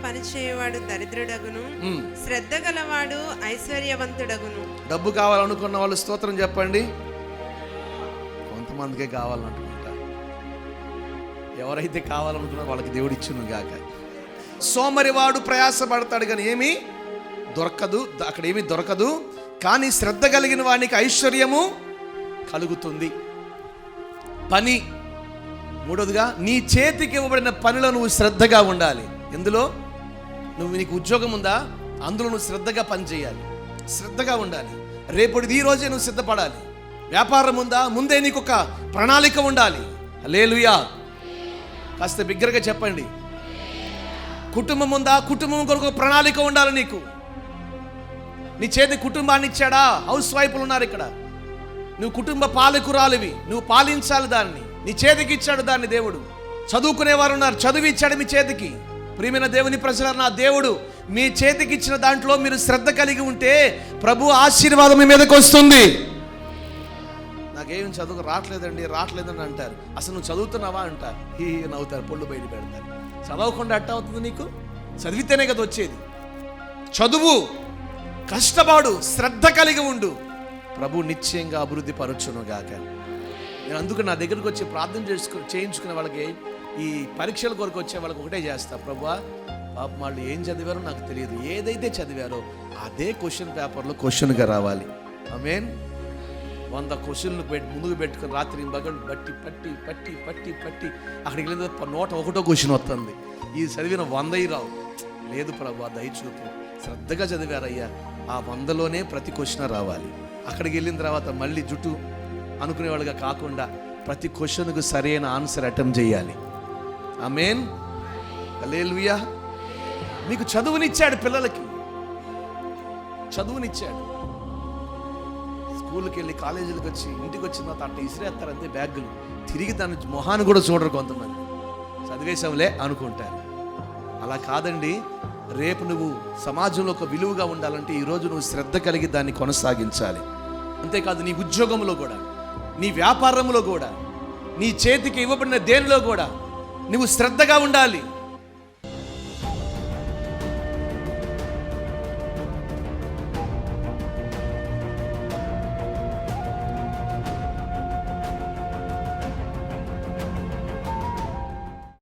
పనిచేయవాడు దరిద్రుడగును, శ్రద్ధ గలవాడు ఐశ్వర్యవంతుడగును. డబ్బు కావాలనుకున్న వాళ్ళు స్తోత్రం చెప్పండి. కొంతమందికే కావాలనుకుంటా. ఎవరైతే కావాలనుకున్నా వాళ్ళకి దేవుడు ఇచ్చును గాక. సోమరివాడు ప్రయాసపడతాడు కానీ ఏమీ దొరకదు, అక్కడ ఏమీ దొరకదు. కానీ శ్రద్ధ కలిగిన వానికి ఐశ్వర్యము కలుగుతుంది. పని, మూడవదిగా నీ చేతికి ఇవ్వబడిన పనిలో నువ్వు శ్రద్ధగా ఉండాలి. ఎందులో నీకు ఉద్యోగం ఉందా, అందులో నువ్వు శ్రద్ధగా పని చేయాలి, శ్రద్ధగా ఉండాలి. రేపటిది ఈ రోజే నువ్వు సిద్ధపడాలి. వ్యాపారం ఉందా, ముందే నీకు ఒక ప్రణాళిక ఉండాలి. హల్లెలూయా. కాస్త బిగ్గరగా చెప్పండి. కుటుంబం ఉందా, కుటుంబం కొరకు ఒక ప్రణాళిక ఉండాలి నీకు. నీ చేతి కుటుంబాన్ని ఇచ్చాడా? హౌస్ వైఫ్లు ఉన్నారు ఇక్కడ. నువ్వు కుటుంబ పాలకురాలివి, నువ్వు పాలించాలి దాన్ని. నీ చేతికి ఇచ్చాడు దాన్ని దేవుడు. చదువుకునేవారు ఉన్నారు, చదువు ఇచ్చాడు మీ చేతికి. ప్రియమైన దేవుని ప్రజలారా, నా దేవుడు మీ చేతికి ఇచ్చిన దాంట్లో మీరు శ్రద్ధ కలిగి ఉంటే ప్రభు ఆశీర్వాదం మీ మీదకి వస్తుంది. నాకేం చదువు రావట్లేదని అంటారు. అసలు నువ్వు చదువుతున్నావా అంటారు. నవ్వుతారు, పొళ్ళు బయట పెడతారు. చదవకుండా అట్ట అవుతుంది నీకు? చదివితేనే కదా వచ్చేది. చదువు, కష్టపడు, శ్రద్ధ కలిగి ఉండు, ప్రభు నిశ్చయంగా అభివృద్ధి పరచును గాక. నేను అందుకు నా దగ్గరకు వచ్చి ప్రార్థన చేయించుకునే వాళ్ళకి, ఈ పరీక్షల కొరకు వచ్చే వాళ్ళకి ఒకటే చేస్తా. ప్రభువా, పాపం వాళ్ళు ఏం చదివారో నాకు తెలియదు, ఏదైతే చదివారో అదే క్వశ్చన్ పేపర్లో క్వశ్చన్గా రావాలి. ఆమేన్. 100 క్వశ్చన్లు ముందుకు పెట్టుకుని రాత్రి బగళ్ళు పట్టి పట్టి పట్టి పట్టి పట్టి అక్కడికి వెళ్ళిన 101 క్వశ్చన్ వస్తుంది. ఈ చదివిన 100 రావు. లేదు ప్రభు, దయచూపు, శ్రద్ధగా చదివారయ్యా, ఆ 100లోనే ప్రతి క్వశ్చన్ రావాలి. అక్కడికి వెళ్ళిన తర్వాత మళ్ళీ జుట్టు అనుకునేవాళ్ళుగా కాకుండా ప్రతి క్వశ్చన్కు సరైన ఆన్సర్ అటెంప్ట్ చేయాలి. ఆమేన్. హల్లెలూయా. మీకు చదువునిచ్చాడు, పిల్లలకి చదువునిచ్చాడు. స్కూల్కి వెళ్ళి కాలేజీలకు వచ్చి ఇంటికి వచ్చిన తర్వాత అట్ట ఇసిరేస్తారు అంతే బ్యాగులు. తిరిగి దాని మొహాన్ని కూడా చూడరు కొంతమంది. చదివేశాంలే అనుకుంటారు. అలా కాదండి. రేపు నువ్వు సమాజంలో ఒక విలువగా ఉండాలంటే ఈరోజు నువ్వు శ్రద్ధ కలిగి దాన్ని కొనసాగించాలి. అంతేకాదు, నీ ఉద్యోగంలో కూడా, నీ వ్యాపారంలో కూడా, నీ చేతికి ఇవ్వబడిన దేనిలో కూడా నువ్వు శ్రద్ధగా ఉండాలి.